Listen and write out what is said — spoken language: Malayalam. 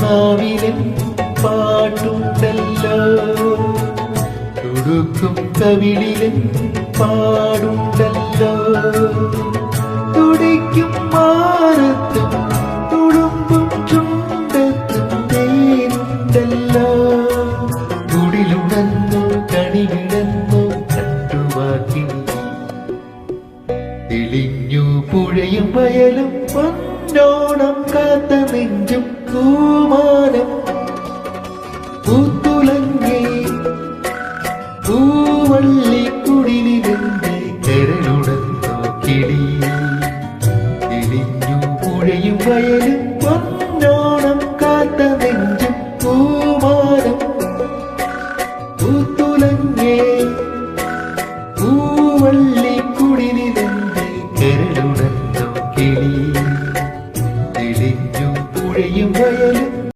നാവിലും പാട്ടുണ്ടല്ലോ, തുടുക്കും കവിളിലും പാടുണ്ടല്ലോ, തുടിക്കും മാനത്തും തുളുമ്പും ചുണ്ടത്തും തേനുണ്ടല്ലോ, കുടിലുണർന്നു കണികിടന്നു കണ്ടുവാക്കി തെളിഞ്ഞു പുഴയും വയലും പൊന്നോണം കാത്ത നെഞ്ചും പൂമാനം പൂത്തുലങ്ങി പൂവള്ളിക്കുടിലിരുന്ന് കരളുണർന്നോ കിളി. തെളിഞ്ഞു പുഴയും വയലും പൊന്നോണം കാത്ത നെഞ്ചും പൂമാനം പൂത്തുലങ്ങി പൂവള്ളിക്കുടിലിരുന്ന് കരളുണർന്നോ കിളി. തെളിഞ്ഞു പുഴയും വയലും